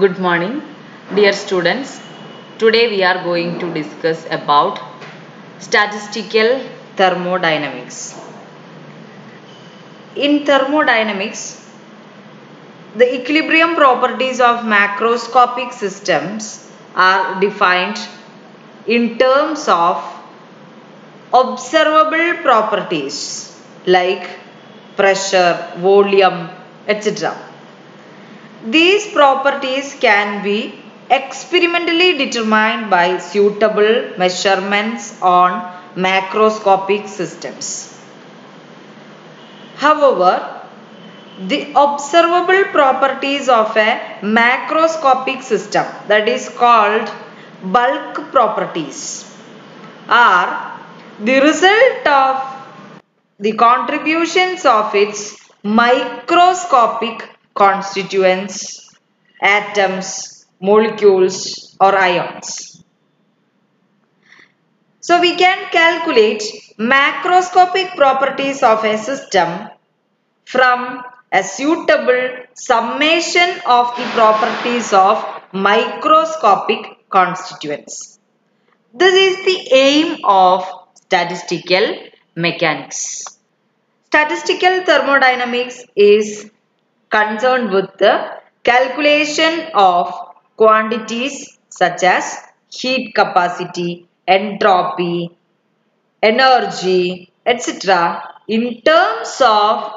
Good morning, dear students. Today we are going to discuss about statistical thermodynamics. In thermodynamics, the equilibrium properties of macroscopic systems are defined in terms of observable properties like pressure, volume, etc. These properties can be experimentally determined by suitable measurements on macroscopic systems. However, the observable properties of a macroscopic system, that is called bulk properties, are the result of the contributions of its microscopic constituents, atoms, molecules or ions. So we can calculate macroscopic properties of a system from a suitable summation of the properties of microscopic constituents. This is the aim of statistical mechanics. Statistical thermodynamics is concerned with the calculation of quantities such as heat capacity, entropy, energy, etc. in terms of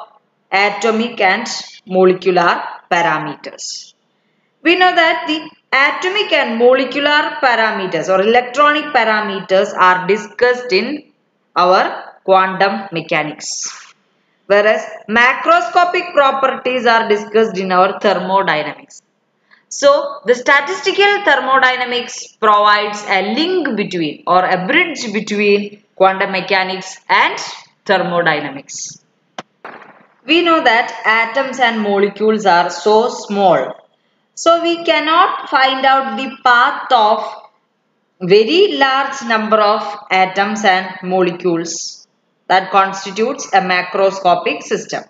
atomic and molecular parameters. We know that the atomic and molecular parameters or electronic parameters are discussed in our quantum mechanics, whereas macroscopic properties are discussed in our thermodynamics. So, the statistical thermodynamics provides a link between or a bridge between quantum mechanics and thermodynamics. We know that atoms and molecules are so small, so we cannot find out the path of very large number of atoms and molecules that constitutes a macroscopic system.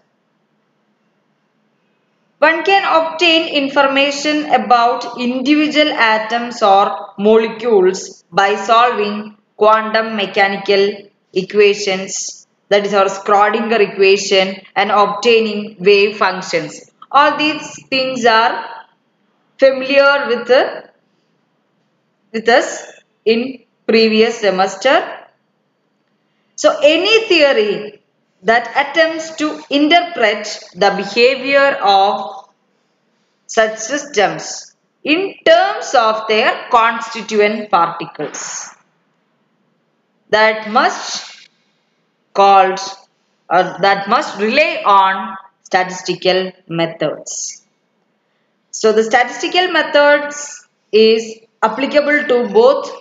One can obtain information about individual atoms or molecules by solving quantum mechanical equations, that is our Schrödinger equation, and obtaining wave functions. All these things are familiar with us in previous semester. So any theory that attempts to interpret the behavior of such systems in terms of their constituent particles that must called or that must rely on statistical methods. So the statistical methods is applicable to both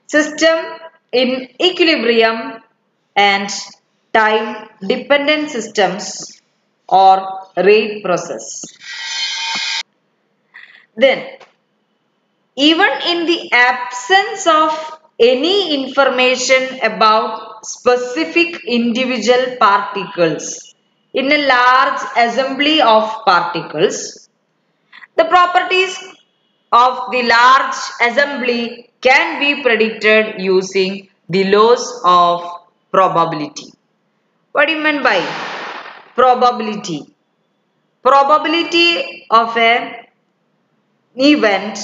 system in equilibrium and time dependent systems or rate process. Then, even in the absence of any information about specific individual particles in a large assembly of particles, the properties of the large assembly can be predicted using the laws of probability. What do you mean by probability? Probability of an event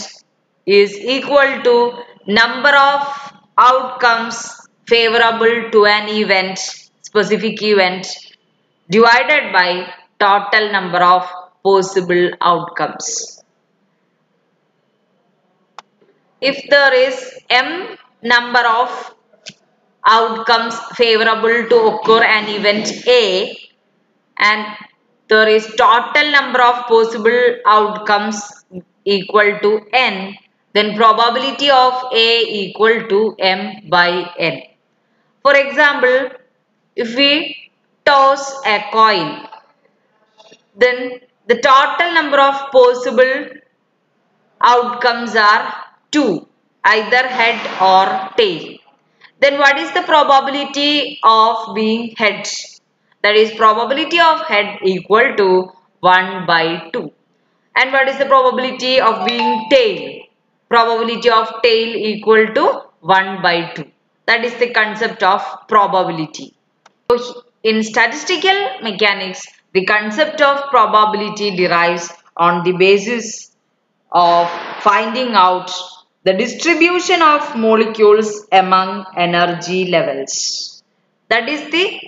is equal to number of outcomes favorable to an event, specific event, divided by total number of possible outcomes. If there is m number of outcomes favorable to occur an event A and there is total number of possible outcomes equal to n, then probability of A equal to m by n. For example, if we toss a coin, then the total number of possible outcomes are 2, either head or tail. Then what is the probability of being heads? That is probability of head equal to 1 by 2. And what is the probability of being tail? Probability of tail equal to 1 by 2. That is the concept of probability. So in statistical mechanics, the concept of probability derives on the basis of finding out the distribution of molecules among energy levels. That is the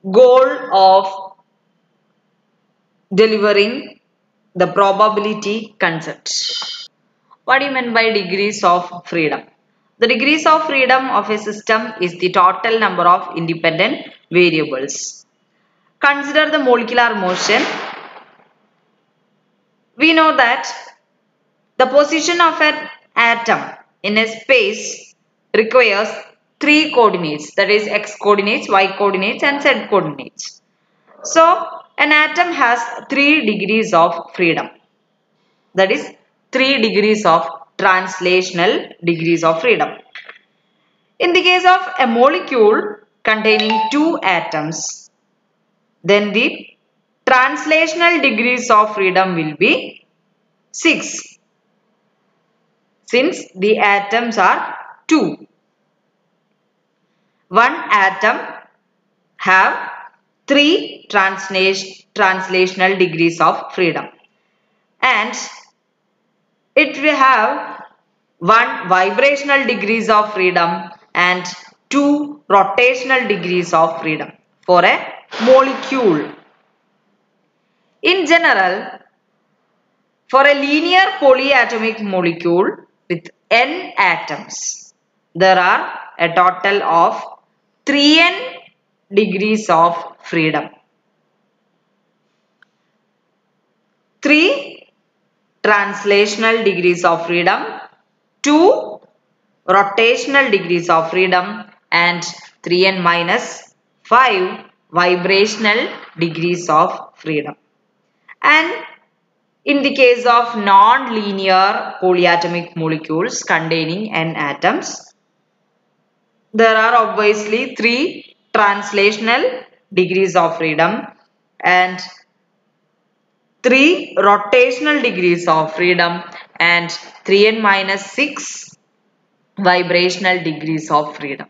goal of delivering the probability concept. What do you mean by degrees of freedom? The degrees of freedom of a system is the total number of independent variables. Consider the molecular motion. We know that the position of an atom in a space requires three coordinates, that is x coordinates, y coordinates and z coordinates. So an atom has 3 degrees of freedom, that is 3 degrees of translational degrees of freedom. In the case of a molecule containing 2 atoms, then the translational degrees of freedom will be 6, since the atoms are 2. One atom have 3 translational degrees of freedom, and it will have 1 vibrational degrees of freedom and 2 rotational degrees of freedom for a molecule. In general, for a linear polyatomic molecule with n atoms, there are a total of 3n degrees of freedom. 3 translational degrees of freedom, 2 rotational degrees of freedom and 3n minus 5 vibrational degrees of freedom. And in the case of non-linear polyatomic molecules containing n atoms, there are obviously 3 translational degrees of freedom and 3 rotational degrees of freedom and 3n minus 6 vibrational degrees of freedom.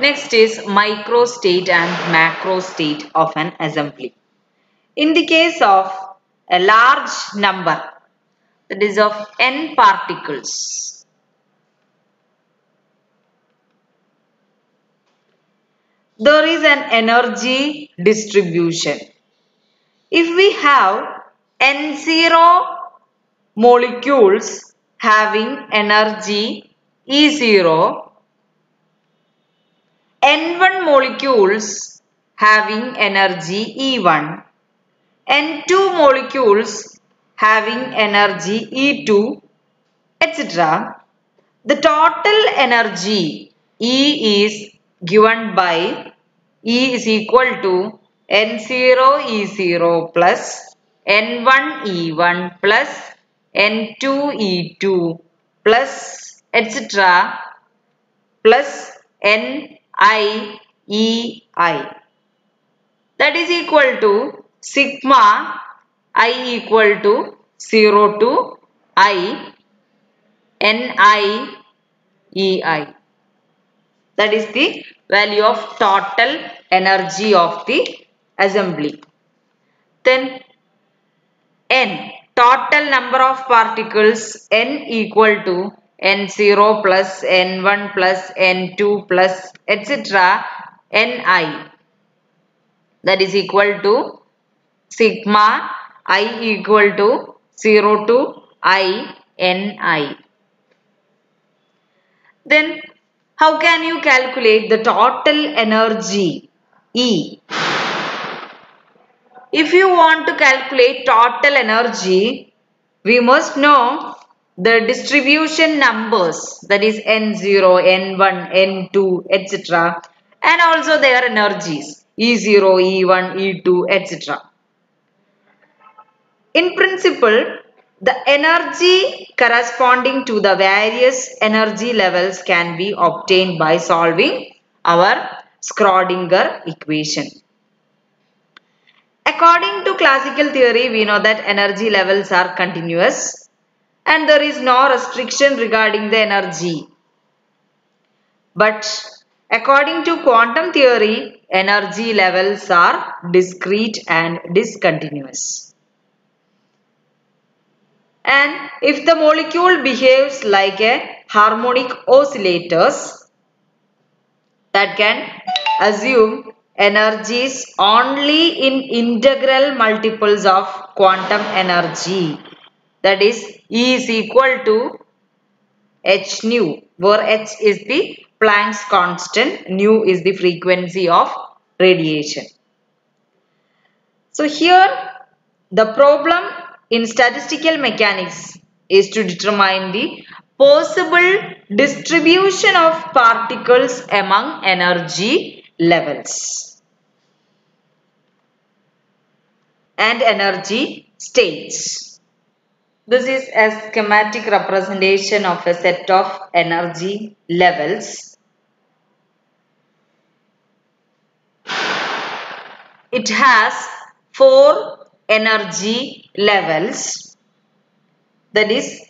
Next is microstate and macrostate of an assembly. In the case of a large number, that is of n particles, there is an energy distribution. If we have n0 molecules having energy E0, n1 molecules having energy E1, n2 molecules having energy E2, etc. The total energy E is given by E is equal to n0 E0 plus n1 E1 plus n2 E2 plus etc. plus ni ei. That is equal to sigma I equal to 0 to I ni ei. That is the value of total energy of the assembly. Then n, total number of particles n equal to n0 plus n1 plus n2 plus etc. ni. That is equal to sigma I equal to 0 to I ni. Then how can you calculate the total energy E? If you want to calculate total energy, we must know the distribution numbers, that is n0, n1, n2, etc. and also their energies E0, E1, E2, etc. In principle, the energy corresponding to the various energy levels can be obtained by solving our Schrödinger equation. According to classical theory, we know that energy levels are continuous and there is no restriction regarding the energy. But according to quantum theory, energy levels are discrete and discontinuous. And if the molecule behaves like a harmonic oscillators, that can assume energies only in integral multiples of quantum energy. That is, E is equal to h nu, where h is the Planck's constant, nu is the frequency of radiation. So here the problem in statistical mechanics is to determine the possible distribution of particles among energy levels and energy states. This is a schematic representation of a set of energy levels. It has 4 energy levels, that is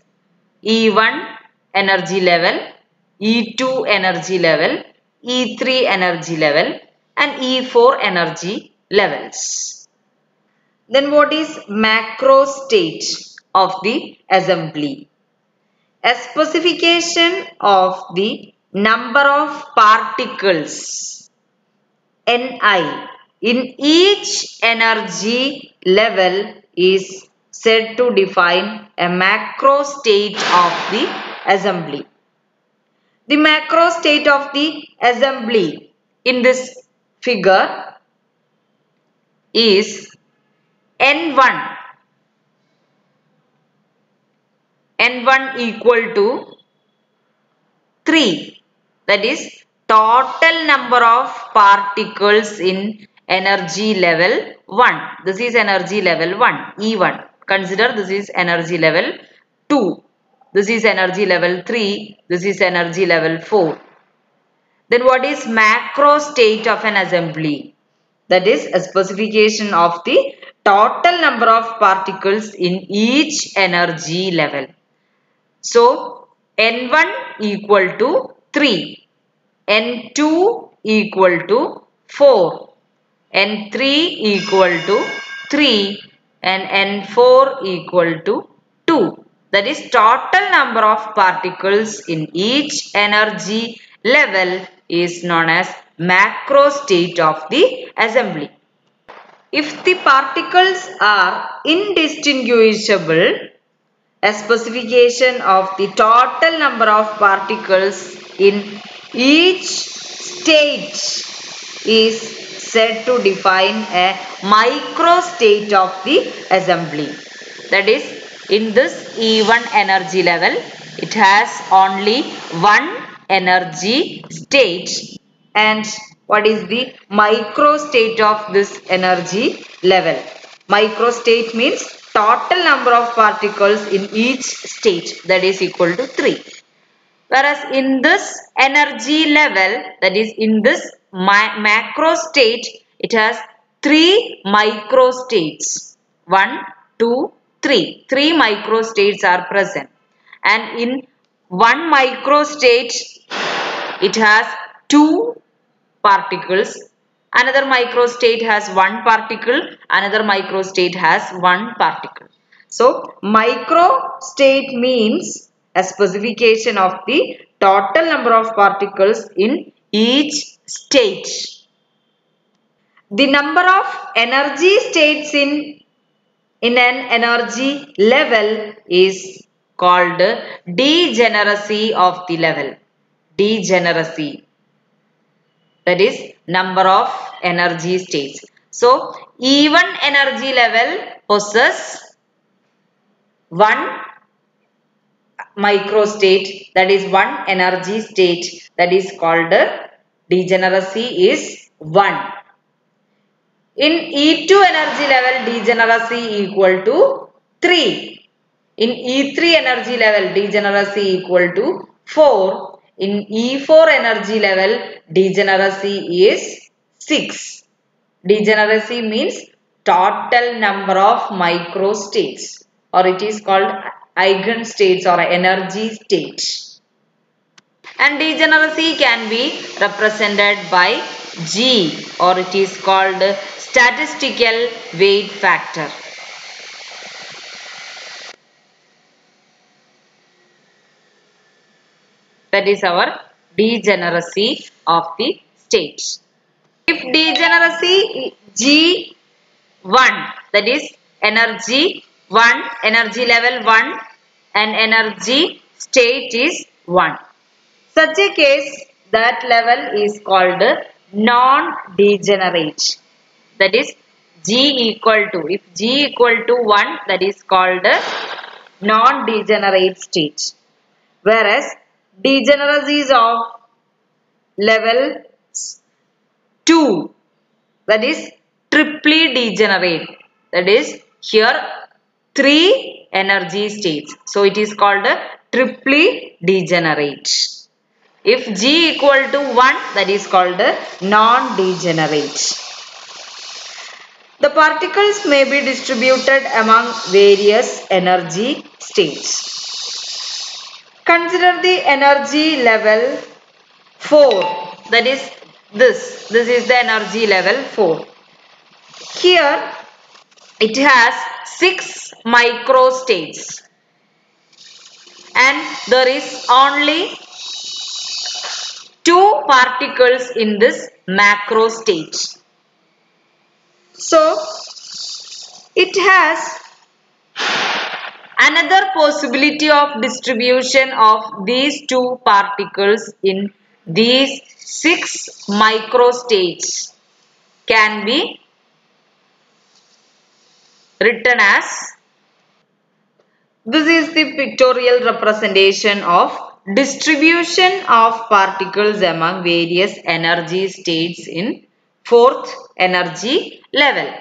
E1 energy level, E2 energy level, E3 energy level and E4 energy levels. Then what is macro state of the assembly? A specification of the number of particles Ni in each energy level is said to define a macro state of the assembly. The macro state of the assembly in this figure is N1. N1 equal to 3. That is total number of particles in energy level 1. This is energy level 1, E1. Consider this is energy level 2. This is energy level 3. This is energy level 4. Then what is macro state of an assembly? That is a specification of the total number of particles in each energy level. So, N1 equal to 3, N2 equal to 4, N3 equal to 3 and N4 equal to 2. That is total number of particles in each energy level is known as macro state of the assembly. If the particles are indistinguishable, a specification of the total number of particles in each state is said to define a micro state of the assembly. That is, in this E1 energy level, it has only one energy state. And what is the micro state of this energy level? Micro state means total number of particles in each state, that is equal to 3. Whereas in this energy level, that is in this macro state, it has 3 micro states. 1, 2, 3. 3 micro states are present. And in one micro state, it has 2 particles. Another microstate has 1 particle. Another microstate has 1 particle. So, microstate means a specification of the total number of particles in each state. The number of energy states in an energy level is called degeneracy of the level. Degeneracy. That is number of energy states. So, E1 energy level possesses 1 microstate, that is 1 energy state, that is called degeneracy is 1. In E2 energy level, degeneracy equal to 3. In E3 energy level, degeneracy equal to 4. In E4 energy level, degeneracy is 6. Degeneracy means total number of microstates, or it is called eigenstates or energy state. And degeneracy can be represented by G, or it is called statistical weight factor. That is our degeneracy of the state. If degeneracy G1, that is energy 1, energy level 1 and energy state is 1. Such a case, that level is called non-degenerate. That is G equal to, if G equal to 1, that is called non-degenerate state. Whereas degeneracies of level 2, that is triply degenerate. That is here 3 energy states. So it is called triply degenerate. If G equal to 1, that is called non-degenerate. The particles may be distributed among various energy states. Consider the energy level 4, that is this is the energy level 4. Here it has 6 microstates and there is only 2 particles in this macro state. So it has another possibility of distribution of these 2 particles in these 6 microstates can be written as, this is the pictorial representation of distribution of particles among various energy states in 4th energy level.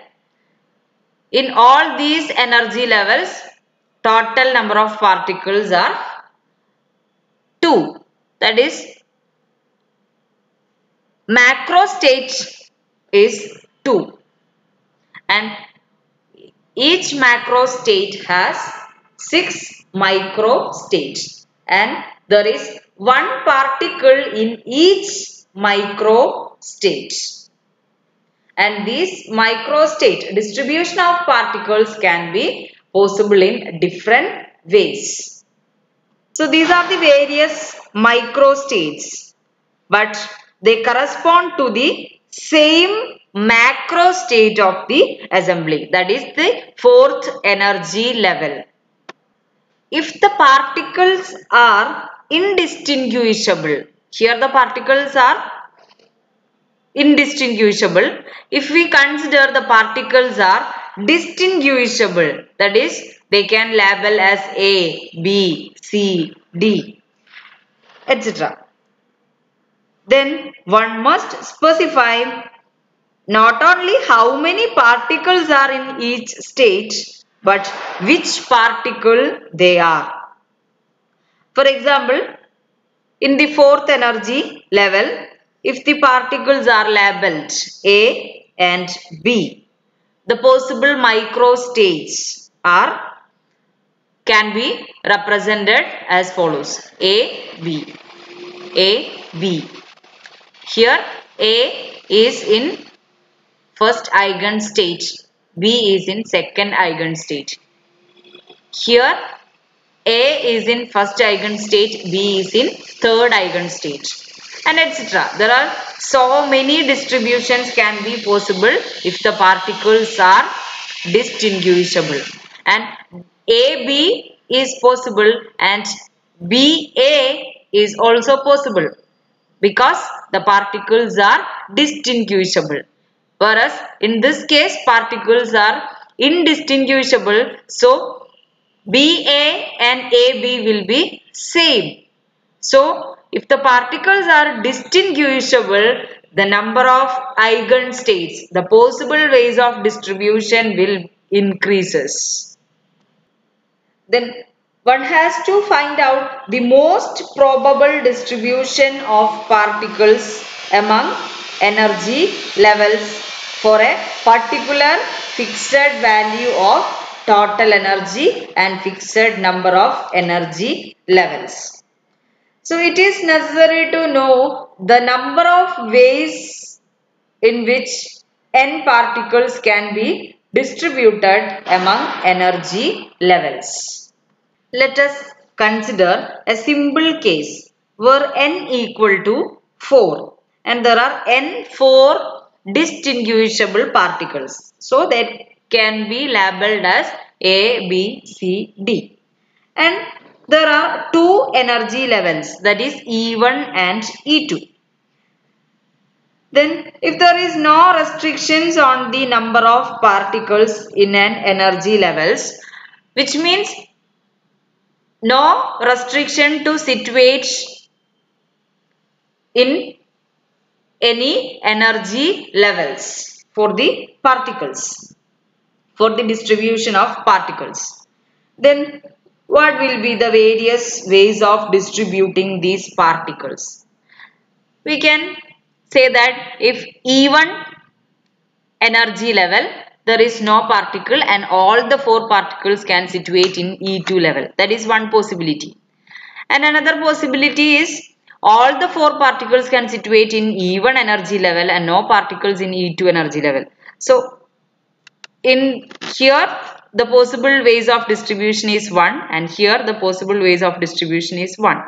In all these energy levels, total number of particles are 2. That is, macro state is 2. And each macro state has 6 micro states. And there is 1 particle in each micro state. And these microstate distribution of particles can be possible in different ways. So these are the various microstates, but they correspond to the same macro state of the assembly, that is the 4th energy level. If the particles are indistinguishable, here the particles are indistinguishable. If we consider the particles are distinguishable, that is they can label as A, B, C, D, etc. Then one must specify not only how many particles are in each state, but which particle they are. For example, in the 4th energy level, if the particles are labeled A and B, the possible microstates can be represented as follows: A, B, A, B. Here A is in first eigenstate, B is in second eigenstate. Here A is in first eigenstate, B is in third eigenstate, and etc. There are so many distributions can be possible if the particles are distinguishable. And AB is possible and BA is also possible because the particles are distinguishable. Whereas in this case particles are indistinguishable, so BA and AB will be same. So if the particles are distinguishable, the number of eigenstates, the possible ways of distribution will increases. Then one has to find out the most probable distribution of particles among energy levels for a particular fixed value of total energy and fixed number of energy levels. So it is necessary to know the number of ways in which n particles can be distributed among energy levels. Let us consider a simple case where n equal to 4 and there are n 4 distinguishable particles. So that can be labeled as A, B, C, D. And there are two energy levels, that is E1 and E2. Then if there is no restrictions on the number of particles in an energy levels, which means no restriction to situate in any energy levels for the particles, for the distribution of particles. Then what will be the various ways of distributing these particles? We can say that if E1 energy level, there is no particle and all the 4 particles can situate in E2 level. That is one possibility. And another possibility is all the 4 particles can situate in E1 energy level and no particles in E2 energy level. So in here the possible ways of distribution is 1 and here the possible ways of distribution is 1.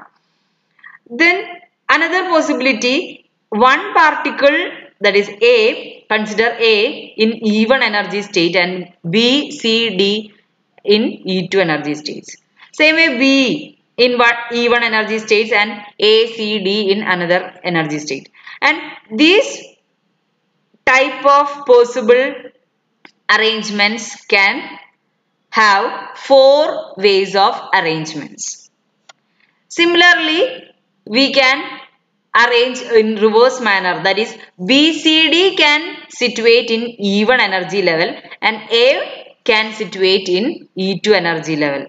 Then another possibility, one particle, that is A, consider A in E1 energy state and B, C, D in E2 energy states. Same way B in E1 energy states and A, C, D in another energy state. And these type of possible arrangements can have 4 ways of arrangements. Similarly, we can arrange in reverse manner, that is BCD can situate in E1 energy level and A can situate in E2 energy level.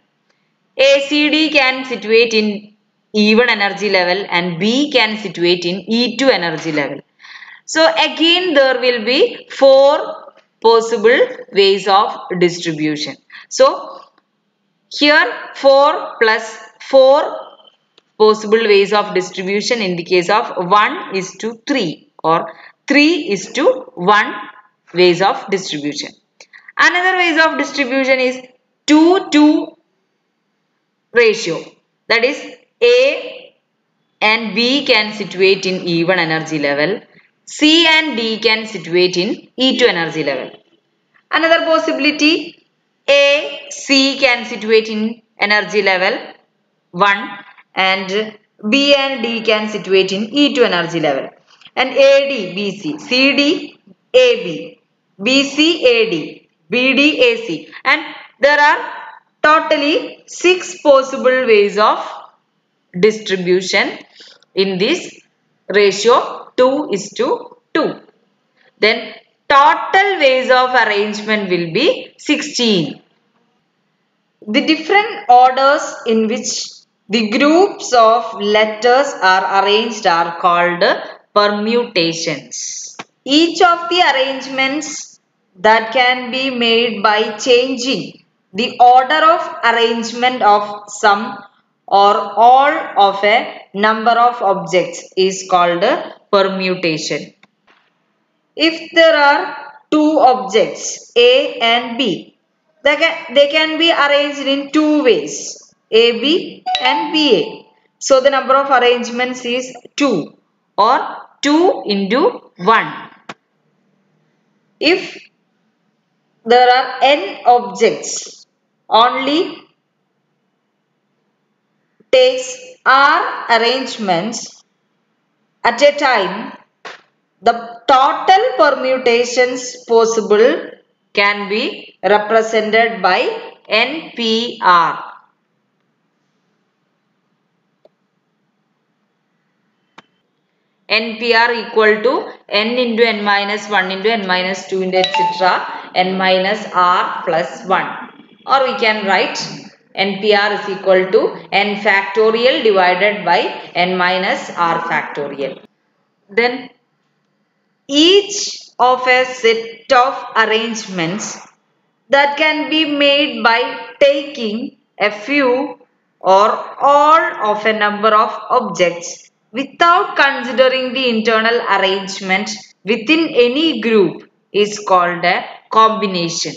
ACD can situate in E1 energy level and B can situate in E2 energy level. So again there will be 4 possible ways of distribution. So here 4 plus 4 possible ways of distribution in the case of 1:3 or 3:1 ways of distribution. Another ways of distribution is 2:2 ratio, that is A and B can situate in E1 energy level, C and D can situate in E2 energy level. Another possibility, A, C can situate in energy level 1 and B and D can situate in E2 energy level. And AD, BC, CD, AB, BC, AD, BD, AC. And there are totally 6 possible ways of distribution in this ratio 2:2. Then total ways of arrangement will be 16. The different orders in which the groups of letters are arranged are called permutations. Each of the arrangements that can be made by changing the order of arrangement of some or all of a number of objects is called permutation. If there are two objects A and B, they can be arranged in 2 ways, AB and BA. So the number of arrangements is 2 or 2 into 1. If there are n objects, only takes R arrangements at a time, the total permutations possible can be represented by NPR. NPR equal to n into n minus 1 into n minus 2 into etc. n minus r plus 1. Or we can write NPR is equal to n factorial divided by n minus r factorial. Then each of a set of arrangements that can be made by taking a few or all of a number of objects without considering the internal arrangement within any group is called a combination.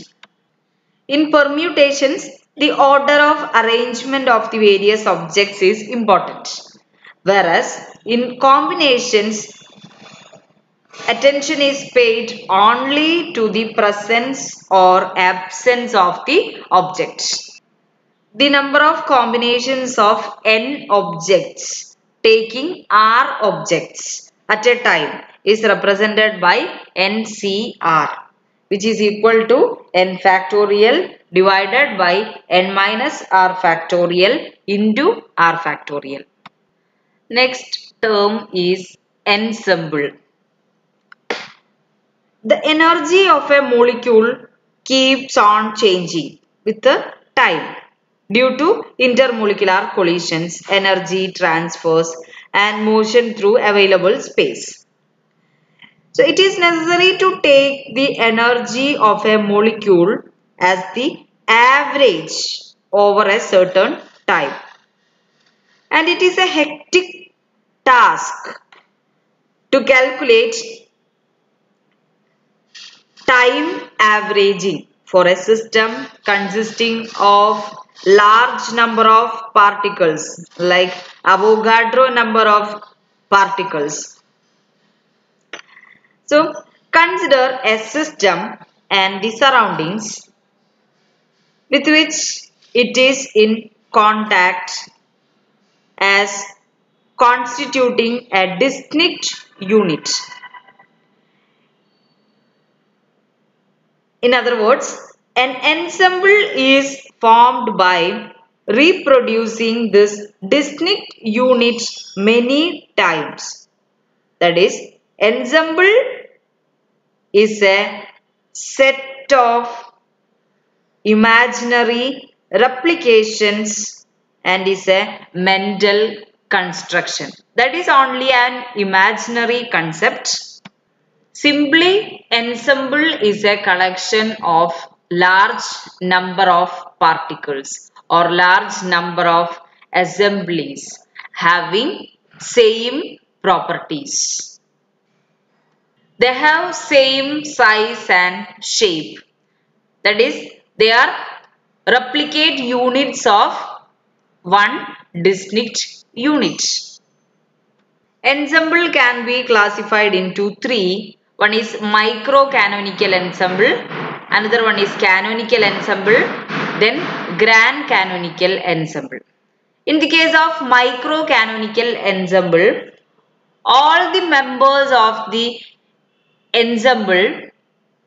In permutations, the order of arrangement of the various objects is important, whereas in combinations, attention is paid only to the presence or absence of the object. The number of combinations of n objects taking r objects at a time is represented by NCR, which is equal to n factorial divided by n minus r factorial into r factorial. Next term is ensemble. The energy of a molecule keeps on changing with the time due to intermolecular collisions, energy transfers, and motion through available space. So it is necessary to take the energy of a molecule as the average over a certain time. And it is a hectic task to calculate time averaging for a system consisting of large number of particles, like Avogadro number of particles. So consider a system and the surroundings with which it is in contact as constituting a distinct unit. In other words, an ensemble is formed by reproducing this distinct unit many times. That is, ensemble is a set of imaginary replications and is a mental construction. That is only an imaginary concept. Simply, ensemble is a collection of large number of particles or large number of assemblies having same properties. They have same size and shape. That is, they are replicate units of one distinct unit. Ensemble can be classified into three. One is micro-canonical ensemble, another one is canonical ensemble, then grand canonical ensemble. In the case of micro-canonical ensemble, all the members of the ensemble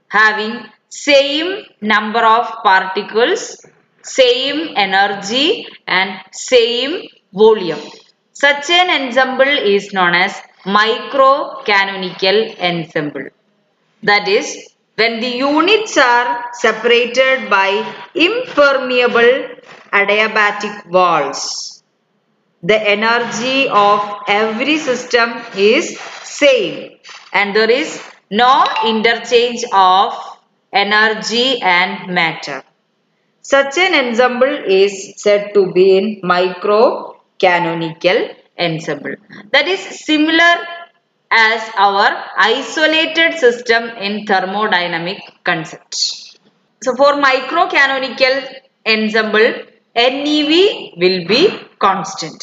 having same number of particles, same energy and same volume. Such an ensemble is known as micro-canonical ensemble. That is, when the units are separated by impermeable adiabatic walls, the energy of every system is same and there is no interchange of energy and matter. Such an ensemble is said to be in micro-canonical ensemble. That is similar as our isolated system in thermodynamic concept. So for micro-canonical ensemble, NEV will be constant.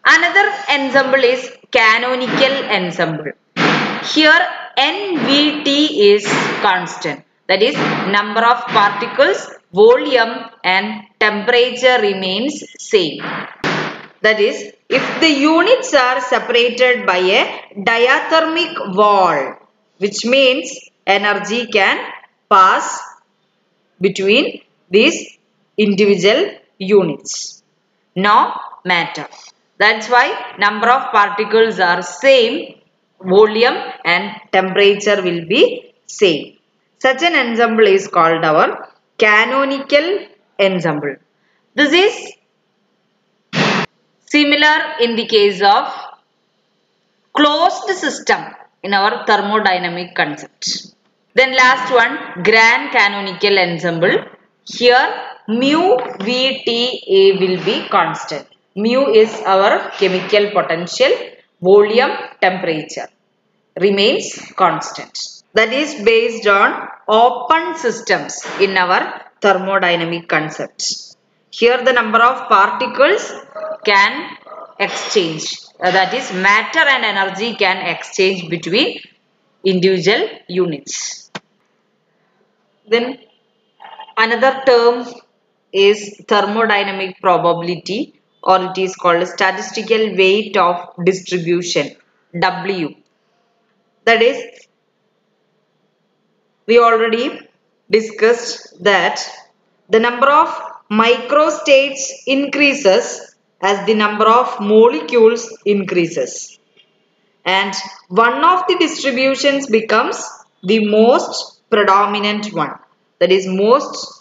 Another ensemble is canonical ensemble. Here NVT is constant. That is, number of particles, volume and temperature remains same. That is, if the units are separated by a diathermic wall, which means energy can pass between these individual units. No matter. That's why number of particles are same, volume and temperature will be same. Such an ensemble is called our canonical ensemble. This is similar in the case of closed system in our thermodynamic concept. Then last one, grand canonical ensemble. Here mu VTA will be constant. Mu is our chemical potential, volume, temperature remains constant. That is based on open systems in our thermodynamic concepts. Here the number of particles can exchange. That is matter and energy can exchange between individual units. Then another term is thermodynamic probability, or it is called statistical weight of distribution, W. That is, we already discussed that the number of microstates increases as the number of molecules increases, and one of the distributions becomes the most predominant one, that is most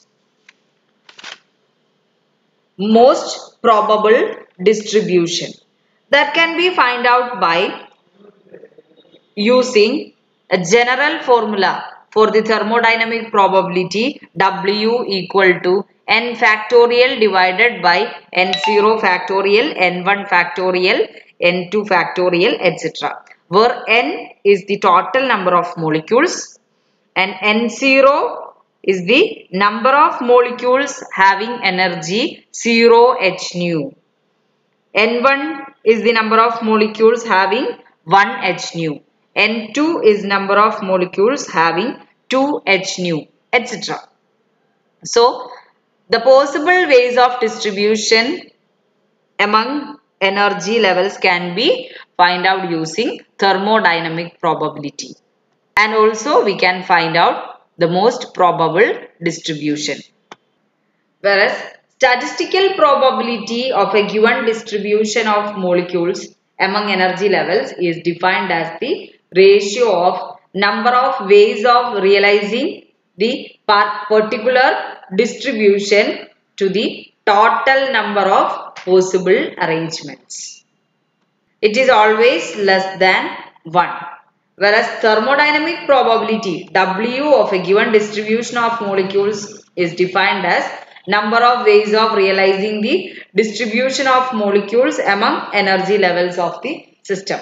probable distribution. That can be found out by using a general formula for the thermodynamic probability, W equal to n factorial divided by n0 factorial, n1 factorial, n2 factorial, etc. Where n is the total number of molecules and n0 is the number of molecules having energy 0 h nu. N1 is the number of molecules having 1 h nu. N2 is number of molecules having 2 h nu, etc. So, the possible ways of distribution among energy levels can be find out using thermodynamic probability. And also we can find out the most probable distribution. Whereas statistical probability of a given distribution of molecules among energy levels is defined as the ratio of number of ways of realizing the particular distribution to the total number of possible arrangements. It is always less than 1. Whereas thermodynamic probability, W of a given distribution of molecules is defined as number of ways of realizing the distribution of molecules among energy levels of the system.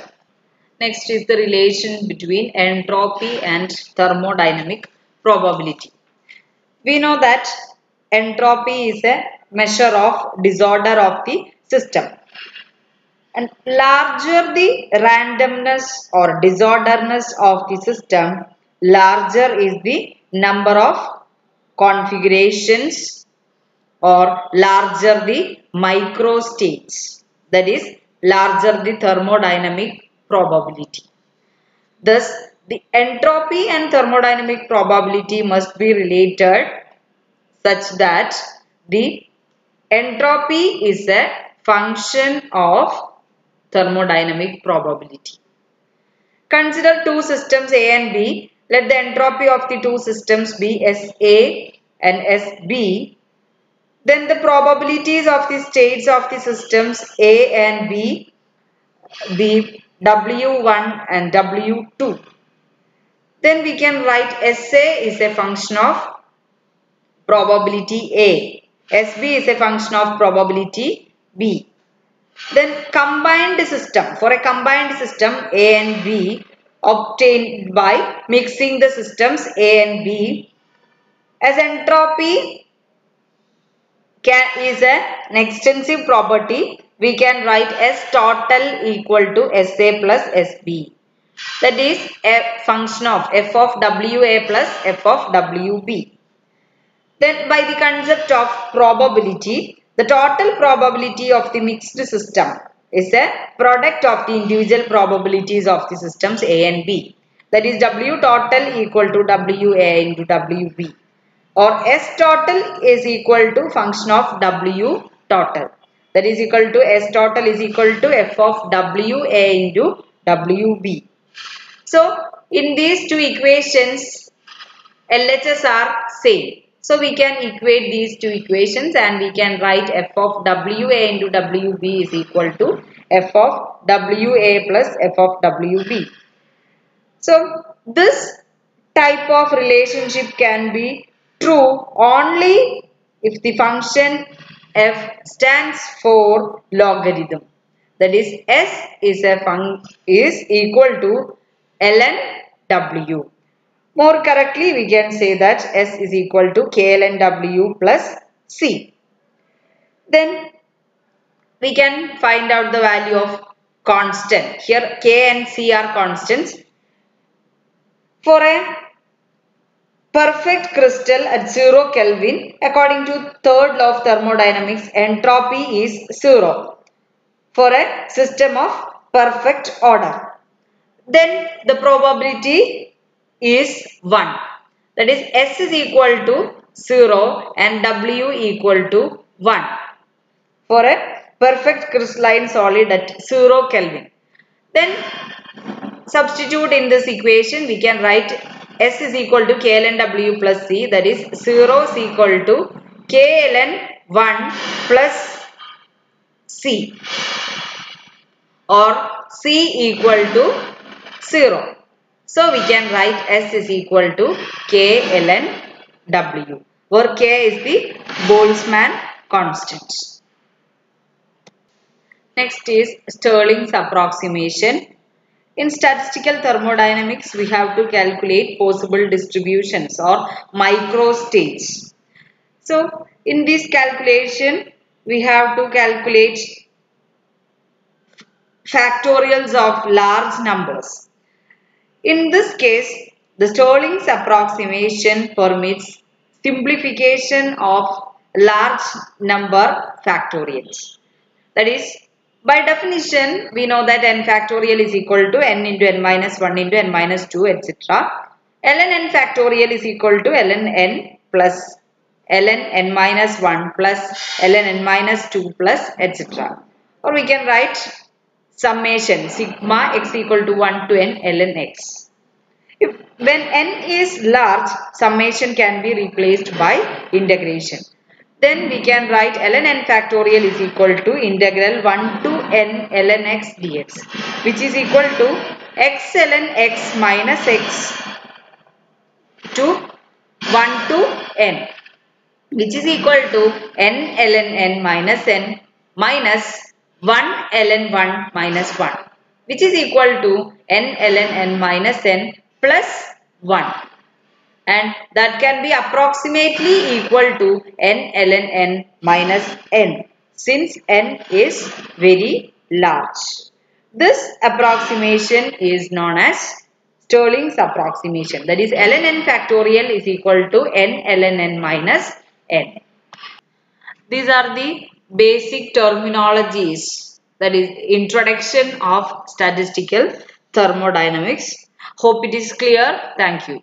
Next is the relation between entropy and thermodynamic probability. We know that entropy is a measure of disorder of the system. And larger the randomness or disorderness of the system, larger is the number of configurations or larger the microstates. That is, larger the thermodynamic probability. Thus, the entropy and thermodynamic probability must be related such that the entropy is a function of thermodynamic probability. Consider two systems A and B. Let the entropy of the two systems be SA and SB. Then the probabilities of the states of the systems A and B be W1 and W2. Then we can write SA is a function of probability A. SB is a function of probability B. Then combined system. For a combined system A and B obtained by mixing the systems A and B, as entropy is an extensive property, we can write S total equal to SA plus SB. That is a function of F of WA plus F of WB. Then by the concept of probability, the total probability of the mixed system is a product of the individual probabilities of the systems A and B. That is W total equal to WA into WB. Or S total is equal to function of W total. That is equal to S total is equal to F of WA into WB. So, in these two equations, LHS are same. So, we can equate these two equations and we can write F of WA into WB is equal to F of WA plus F of WB. So, this type of relationship can be true only if the function f stands for logarithm. That is, s is equal to ln w. More correctly, we can say that s is equal to k ln w plus c. Then we can find out the value of constant. Here k and c are constants. For a perfect crystal at 0 Kelvin, according to third law of thermodynamics, entropy is 0 for a system of perfect order. Then the probability is 1. That is, S is equal to 0 and W equal to 1 for a perfect crystalline solid at 0 Kelvin. Then substitute in this equation, we can write S is equal to K ln W plus C, that is 0 is equal to K ln 1 plus C, or C equal to 0. So we can write S is equal to K ln W, where K is the Boltzmann constant. Next is Stirling's approximation. In statistical thermodynamics, we have to calculate possible distributions or microstates. So, in this calculation, we have to calculate factorials of large numbers. In this case, the Stirling's approximation permits simplification of large number factorials. That is, by definition, we know that n factorial is equal to n into n minus 1 into n minus 2, etc. ln n factorial is equal to ln n plus ln n minus 1 plus ln n minus 2 plus etc. Or we can write summation sigma x equal to 1 to n ln x. When n is large, summation can be replaced by integration. Then we can write ln n factorial is equal to integral 1 to n ln x dx, which is equal to x ln x minus x to 1 to n, which is equal to n ln n minus 1 ln 1 minus 1, which is equal to n ln n minus n plus 1. And that can be approximately equal to n ln n minus n, since n is very large. This approximation is known as Stirling's approximation. That is, ln n factorial is equal to n ln n minus n. These are the basic terminologies, that is introduction of statistical thermodynamics. Hope it is clear. Thank you.